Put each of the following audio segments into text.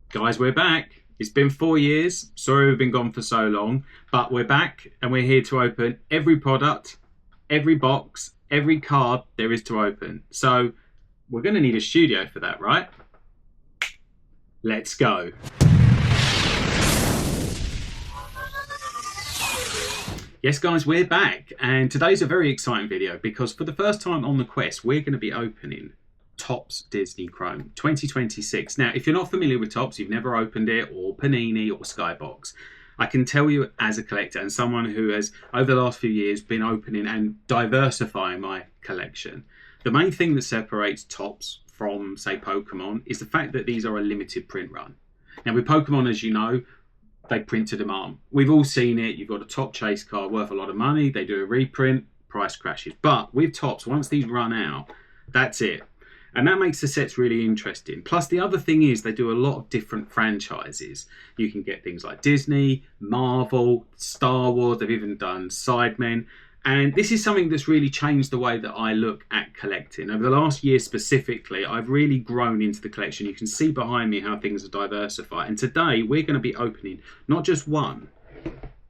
Guys, we're back. It's been 4 years. Sorry we've been gone for so long, but we're back and we're here to open every product, every box, every card there is to open. So we're going to need a studio for that, right? Let's go. Yes, guys, we're back. And today's a very exciting video because for the first time on the quest, we're going to be opening Topps Disney Chrome 2026. Now, if you're not familiar with Topps, you've never opened it, or Panini or Skybox, I can tell you as a collector and someone who has over the last few years been opening and diversifying my collection, the main thing that separates Topps from, say, Pokemon is the fact that these are a limited print run. Now, with Pokemon, as you know, they print to demand. We've all seen it. You've got a top chase card worth a lot of money. They do a reprint, price crashes. But with Topps, once these run out, that's it. And that makes the sets really interesting. Plus, the other thing is they do a lot of different franchises. You can get things like Disney, Marvel, Star Wars. They've even done Sidemen. And this is something that's really changed the way that I look at collecting. Over the last year specifically, I've really grown into the collection. You can see behind me how things are diversified. And today, we're going to be opening not just one,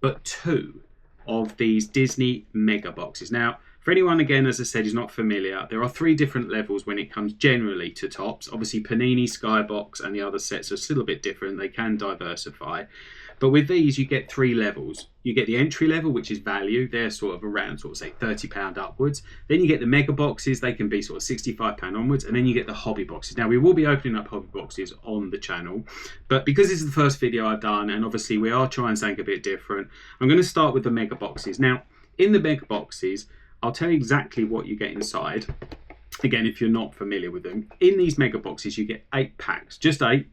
but two of these Disney mega boxes. Now, for anyone, again, as I said, is not familiar, there are three different levels when it comes generally to Topps. Obviously, Panini, Skybox, and the other sets are still a bit different. They can diversify. But with these, you get three levels. You get the entry level, which is value. They're sort of around, say, £30 upwards. Then you get the mega boxes. They can be sort of £65 onwards. And then you get the hobby boxes. Now, we will be opening up hobby boxes on the channel. But because this is the first video I've done, and obviously we are trying something a bit different, I'm going to start with the mega boxes. Now, in the mega boxes, I'll tell you exactly what you get inside. Again, if you're not familiar with them, in these mega boxes, you get 8 packs, just 8.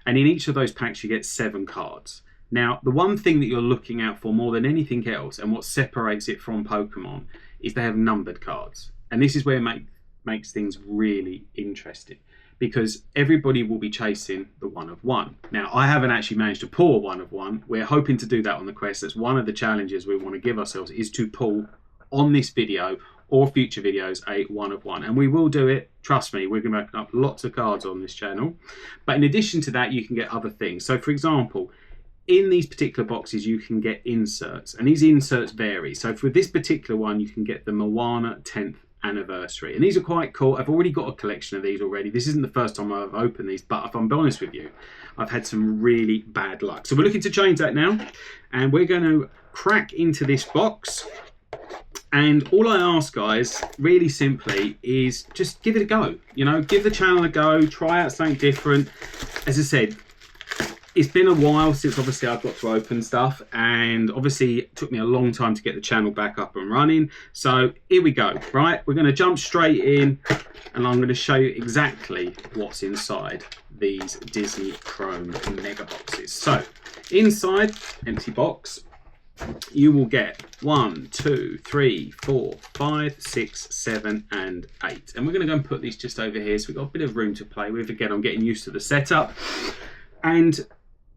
And in each of those packs, you get 7 cards. Now, the one thing that you're looking out for more than anything else, and what separates it from Pokemon, is they have numbered cards. And this is where it makes things really interesting, because everybody will be chasing the 1 of 1. Now, I haven't actually managed to pull a 1 of 1. We're hoping to do that on the quest. That's one of the challenges we want to give ourselves, is to pull on this video or future videos a 1 of 1, and we will do it. Trust me, we're going to open up lots of cards on this channel. But in addition to that, you can get other things. So for example, in these particular boxes you can get inserts, and these inserts vary. So for this particular one, you can get the Moana 10th anniversary, and these are quite cool. I've already got a collection of these already. This isn't the first time I've opened these, but if I'm honest with you, I've had some really bad luck. So we're looking to change that now, and we're going to crack into this box. And all I ask, guys, really simply, is just give it a go. You know, give the channel a go, try out something different. As I said, it's been a while since obviously I've got to open stuff, and obviously it took me a long time to get the channel back up and running. So here we go, right? We're going to jump straight in, and I'm going to show you exactly what's inside these Disney Chrome mega boxes. So inside, empty box, you will get 1, 2, 3, 4, 5, 6, 7, and 8. And we're going to go and put these just over here, so we've got a bit of room to play with. Again, I'm getting used to the setup. And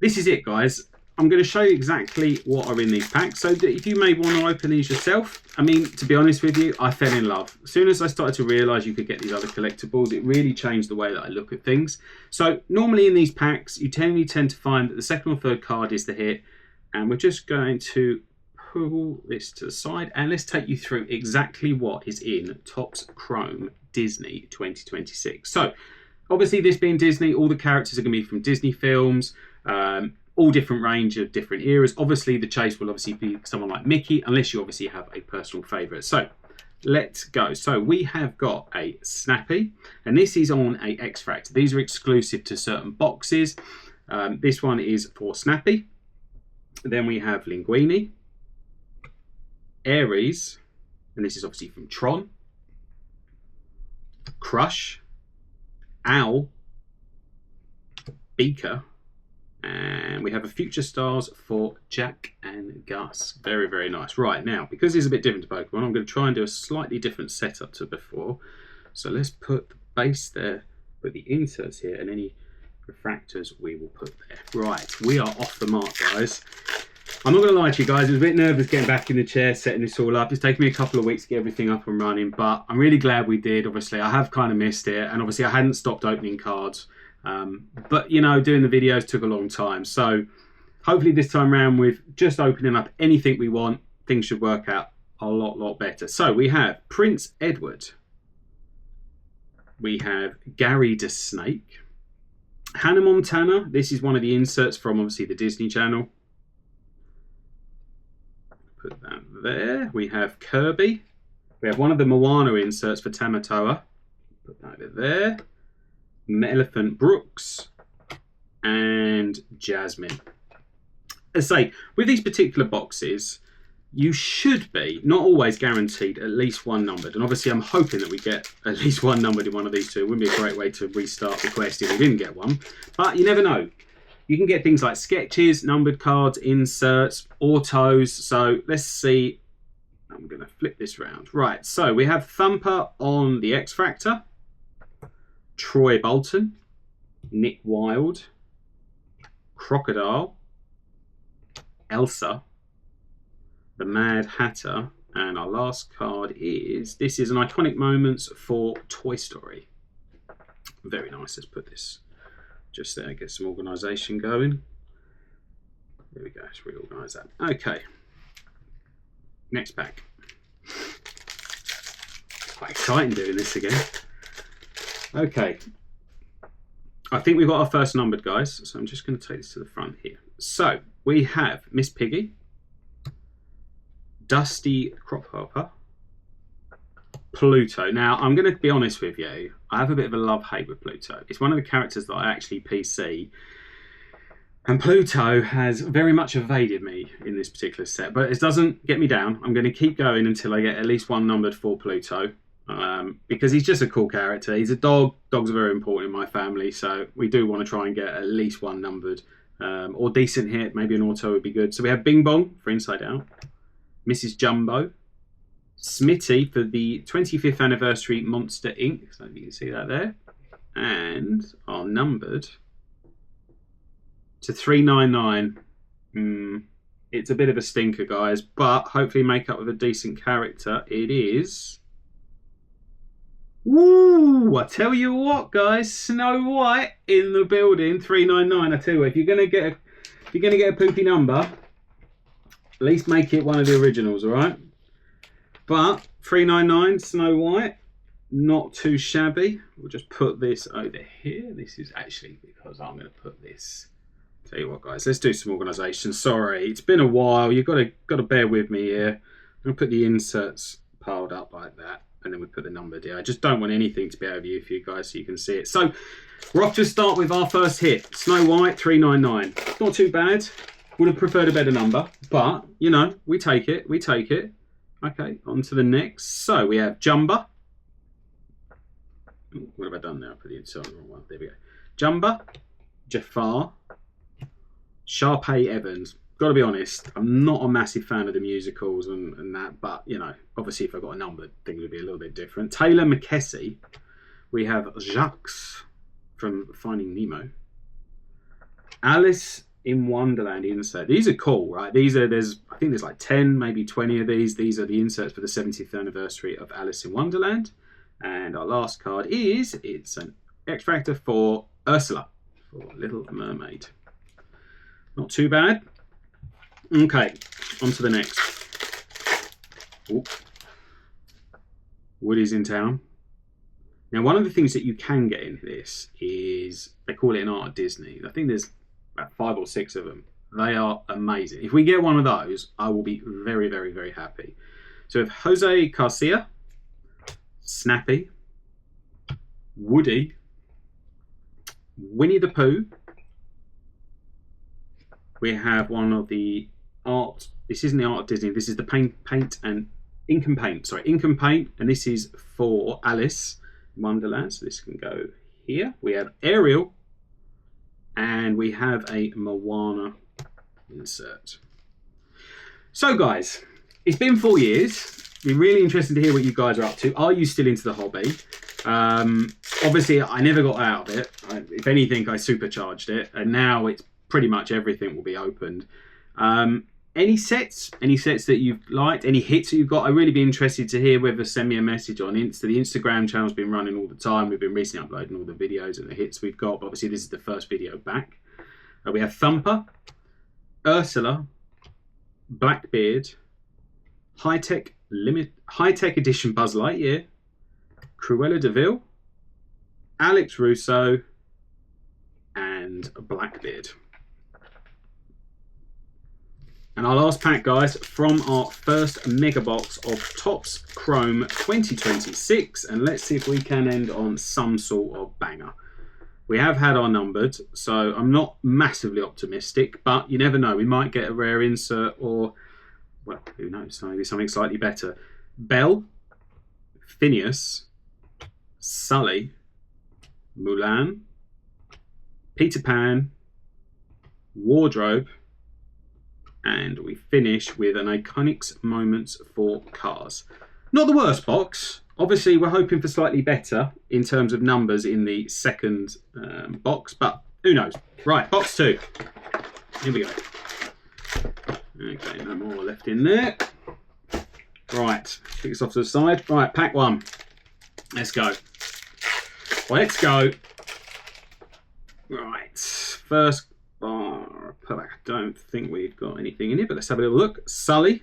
this is it, guys. I'm going to show you exactly what are in these packs, so that if you may want to open these yourself. I mean, to be honest with you, I fell in love. As soon as I started to realise you could get these other collectibles, it really changed the way that I look at things. So normally in these packs, you tend to find that the second or third card is the hit. And we're just going to pull this to the side, and let's take you through exactly what is in Topps Chrome Disney 2026. So obviously, this being Disney, all the characters are going to be from Disney films, all different range of different eras. Obviously, the chase will obviously be someone like Mickey, unless you obviously have a personal favourite. So let's go. So we have got a Snappy, and this is on a X Factor. These are exclusive to certain boxes. This one is for Snappy. Then we have Linguini, Aries, and this is obviously from Tron, Crush, Owl, Beaker, and we have a Future Stars for Jack and Gus. Very, very nice. Right, now, because this is a bit different to Pokemon, I'm going to try and do a slightly different setup to before. So let's put the base there, put the inserts here, and any refractors we will put there. Right, we are off the mark, guys. I'm not going to lie to you guys, I was a bit nervous getting back in the chair, setting this all up. It's taken me a couple of weeks to get everything up and running, but I'm really glad we did. Obviously, I have kind of missed it, and obviously I hadn't stopped opening cards But, you know, doing the videos took a long time. So hopefully this time around, with just opening up anything we want, things should work out a lot better. So we have Prince Edward. We have Gary the Snake. Hannah Montana. This is one of the inserts from, obviously, the Disney Channel. Put that there. We have Kirby. We have one of the Moana inserts for Tamatoa. Put that over there. Elephant Brooks. And Jasmine. As I say, with these particular boxes, you should be, not always guaranteed, at least one numbered. And obviously I'm hoping that we get at least one numbered in one of these two. It wouldn't be a great way to restart the quest if we didn't get one. But you never know. You can get things like sketches, numbered cards, inserts, autos. So let's see. I'm going to flip this round. Right, so we have Thumper on the X Factor. Troy Bolton. Nick Wilde. Crocodile. Elsa. The Mad Hatter, and our last card is, this is an iconic moments for Toy Story. Very nice. Let's put this just there, get some organisation going. There we go, let's reorganise that. Okay, next pack. Quite exciting doing this again. Okay, I think we've got our first numbered, guys, so I'm just going to take this to the front here. So we have Miss Piggy, Dusty Crophopper, Pluto. Now, I'm going to be honest with you. I have a bit of a love-hate with Pluto. It's one of the characters that I actually PC. And Pluto has very much evaded me in this particular set. But it doesn't get me down. I'm going to keep going until I get at least one numbered for Pluto. Because he's just a cool character. He's a dog. Dogs are very important in my family. So we do want to try and get at least one numbered. Or decent hit. Maybe an auto would be good. So we have Bing Bong for Inside Out. Mrs. Jumbo, Smitty for the 25th anniversary Monster Inc. So you can see that there. And our numbered to 399. It's a bit of a stinker, guys, but hopefully make up with a decent character. It is. Woo! I tell you what, guys, Snow White in the building. 399. I tell you what, if you're gonna get a poopy number, at least make it one of the originals, all right? But 399 Snow White, not too shabby. We'll just put this over here. This is actually because I'm going to put this. Tell you what, guys, let's do some organisation. Sorry, it's been a while. You've got to bear with me here. I'm going to put the inserts piled up like that, and then we put the number there. I just don't want anything to be overview for you guys so you can see it. So we're off to start with our first hit. Snow White 399. Not too bad. Would have preferred a better number, but, you know, we take it. We take it. Okay, on to the next. So we have Jumba. What have I done now? Put the insert on the wrong one. There we go. Jumba, Jafar, Sharpay Evans. Got to be honest, I'm not a massive fan of the musicals and that, but, you know, obviously if I got a number, things would be a little bit different. Taylor McKessie. We have Jacques from Finding Nemo. Alice in Wonderland insert. These are cool, right? I think there's like 10, maybe 20 of these. These are the inserts for the 70th anniversary of Alice in Wonderland. And our last card is, it's an X Factor for Ursula, for Little Mermaid. Not too bad. Okay, on to the next. Ooh. Woody's in town. Now, one of the things that you can get in this is, they call it an Art of Disney. I think there's about 5 or 6 of them. They are amazing. If we get one of those, I will be very, very, very happy. So we have Jose Garcia, Snappy, Woody, Winnie the Pooh. We have one of the art. This isn't the Art of Disney. This is the paint and ink and paint. Sorry, ink and paint. And this is for Alice in Wonderland. So this can go here. We have Ariel. And we have a Moana insert. So, guys, it's been 4 years. Be really interested to hear what you guys are up to. Are you still into the hobby? Obviously, I never got out of it. If anything, I supercharged it. And now it's pretty much everything will be opened. any sets that you've liked, any hits that you've got, I'd really be interested to hear. Whether send me a message on Insta. The Instagram channel's been running all the time. We've been recently uploading all the videos and the hits we've got. But obviously, this is the first video back. We have Thumper, Ursula, Blackbeard, High-Tech Edition Buzz Lightyear, Cruella de Vil, Alex Russo, and Blackbeard. And our last pack, guys, from our first mega box of Topps Chrome 2026. And let's see if we can end on some sort of banger. We have had our numbered, so I'm not massively optimistic, but you never know. We might get a rare insert or, well, who knows, maybe something slightly better. Belle, Phineas, Sully, Mulan, Peter Pan, Wardrobe, and we finish with an Iconics Moments for Cars. Not the worst box. Obviously, we're hoping for slightly better in terms of numbers in the second box, but who knows? Right, box 2. Here we go. Okay, no more left in there. Right, kick this off to the side. Right, pack 1. Let's go. Let's go. Right, first bar. I don't think we've got anything in here, but let's have a little look. Sully,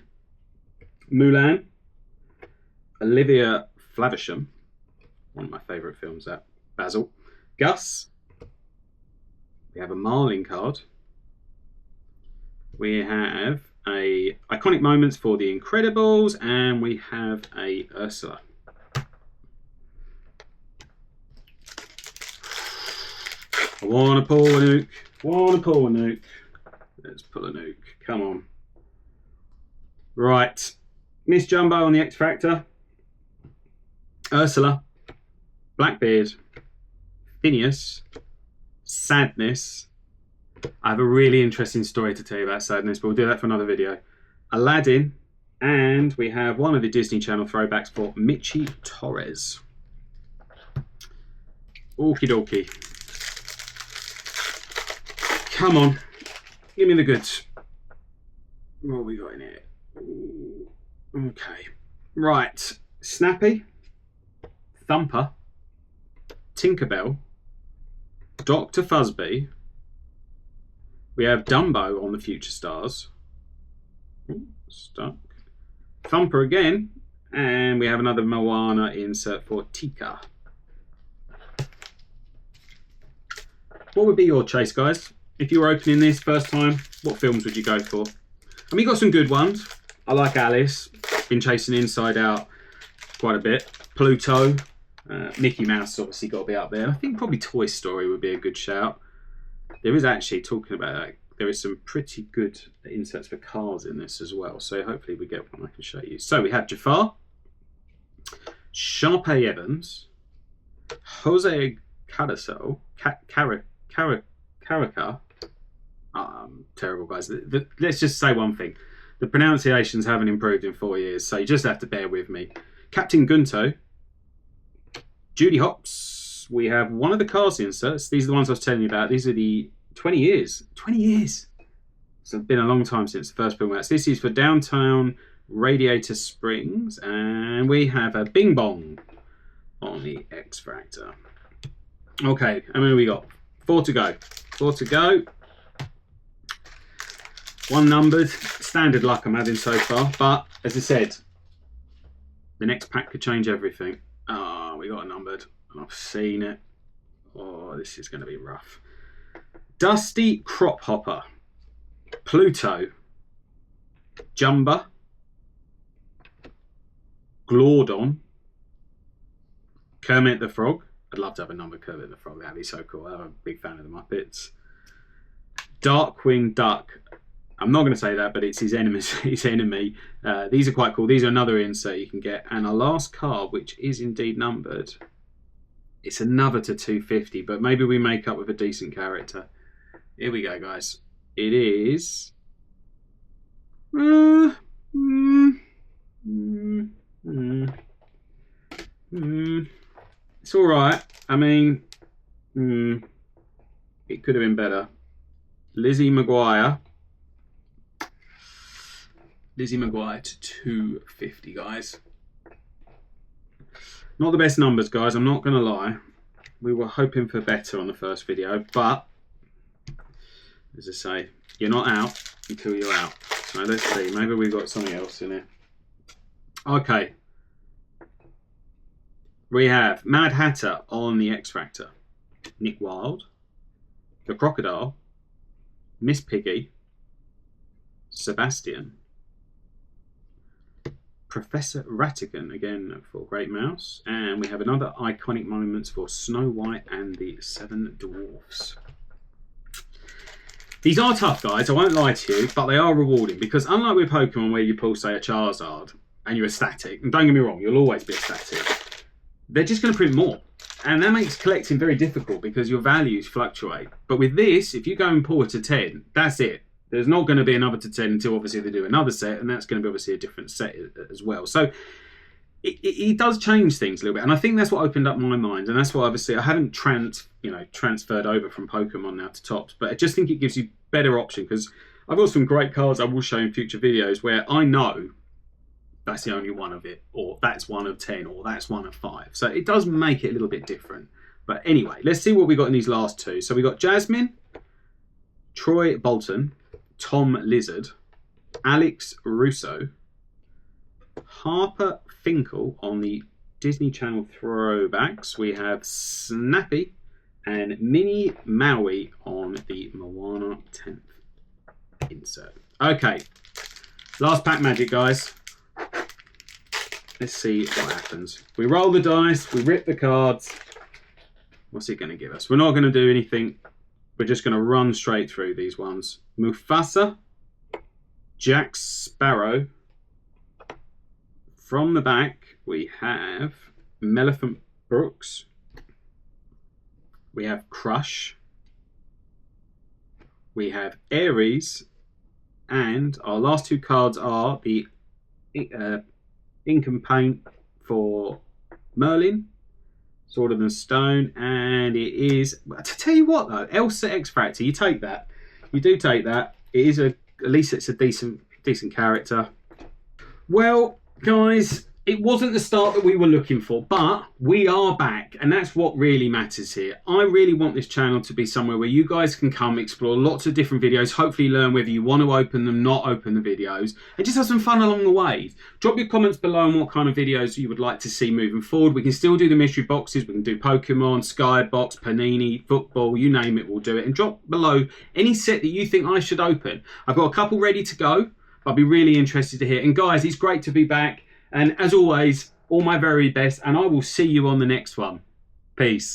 Mulan, Olivia Flavisham, one of my favourite films, that. Basil, Gus. We have a Marlin card. We have a Iconic Moments for The Incredibles, and we have a Ursula. I want to pull a nuke. Want to pull a nuke. Let's pull a nuke. Come on. Right. Miss Jumbo on the X Factor. Ursula. Blackbeard. Phineas. Sadness. I have a really interesting story to tell you about Sadness, but we'll do that for another video. Aladdin. And we have one of the Disney Channel throwbacks for Michi Torres. Okie dokie. Come on. Give me the goods. What have we got in here? Ooh. Okay. Right. Snappy. Thumper. Tinkerbell. Dr. Fuzzbee. We have Dumbo on the Future Stars. Ooh, stuck. Thumper again. And we have another Moana insert for Tika. What would be your chase, guys? If you were opening this first time, what films would you go for? I mean, you got some good ones. I like Alice. Been chasing Inside Out quite a bit. Pluto. Mickey Mouse obviously got to be up there. I think probably Toy Story would be a good shout. There is actually, talking about that, there is some pretty good inserts for cars in this as well. So hopefully we get one I can show you. So we have Jafar. Sharpay Evans. Jose Cardoso. Caraca. Terrible, guys. Let's just say one thing. The pronunciations haven't improved in 4 years, so you just have to bear with me. Captain Gunto. Judy Hopps. We have one of the cars inserts. These are the ones I was telling you about. These are the 20 years. 20 years. So it's been a long time since the first film. This is for Downtown Radiator Springs. And we have a Bing Bong on the X Factor. Okay, how many we got? 4 to go. 4 to go. One numbered. Standard luck I'm having so far. But, as I said, the next pack could change everything. Oh, we got a numbered. And I've seen it. Oh, this is going to be rough. Dusty Crop Hopper. Pluto. Jumba. Glordon. Kermit the Frog. I'd love to have a numbered Kermit the Frog. That'd be so cool. I'm a big fan of the Muppets. Darkwing Duck. I'm not going to say that, but it's his enemy. These are quite cool. These are another insert you can get. And our last card, which is indeed numbered, it's another to 250, but maybe we make up with a decent character. Here we go, guys. It is... It's all right. I mean, it could have been better. Lizzie McGuire. Lizzie McGuire to 250, guys. Not the best numbers, guys, I'm not going to lie. We were hoping for better on the first video, but as I say, you're not out until you're out. So let's see, maybe we've got something else in it. Okay. We have Mad Hatter on the X Factor, Nick Wilde, The Crocodile, Miss Piggy, Sebastian, Professor Ratigan, again for Great Mouse, and we have another iconic moments for Snow White and the Seven Dwarfs. These are tough, guys, I won't lie to you, but they are rewarding because unlike with Pokemon where you pull, say, a Charizard and you're ecstatic, and don't get me wrong, you'll always be ecstatic, they're just going to print more. And that makes collecting very difficult because your values fluctuate. But with this, if you go and pull it to 10, that's it. There's not going to be another to 10 until obviously they do another set, and that's going to be obviously a different set as well. So it does change things a little bit, and I think that's what opened up my mind, and that's why obviously I haven't transferred over from Pokemon now to Topps, but I just think it gives you better option because I've got some great cards I will show in future videos where I know that's the only one of it, or that's one of 10, or that's one of 5. So it does make it a little bit different. But anyway, let's see what we got in these last two. So we got Jasmine, Troy Bolton, Tom Lizard, Alex Russo, Harper Finkel on the Disney Channel throwbacks. We have Snappy and Minnie Maui on the Moana 10th insert. Okay, last pack magic, guys. Let's see what happens. We roll the dice, we rip the cards. What's it going to give us? We're not going to do anything. We're just going to run straight through these ones. Mufasa, Jack Sparrow. From the back, we have Melephant Brooks. We have Crush. We have Aries. And our last two cards are the Ink and Paint for Merlin, Sword and Stone, and it is, to tell you what though, Elsa X Factor, you take that. You do take that. It is at least it's a decent character. Well, guys, it wasn't the start that we were looking for, but we are back, and that's what really matters here. I really want this channel to be somewhere where you guys can come explore lots of different videos, hopefully learn whether you want to open them, not open the videos, and just have some fun along the way. Drop your comments below on what kind of videos you would like to see moving forward. We can still do the mystery boxes, we can do Pokemon, Skybox, Panini, football, you name it, we'll do it. And drop below any set that you think I should open. I've got a couple ready to go, but I'd be really interested to hear. And guys, it's great to be back. And as always, all my very best, and I will see you on the next one. Peace.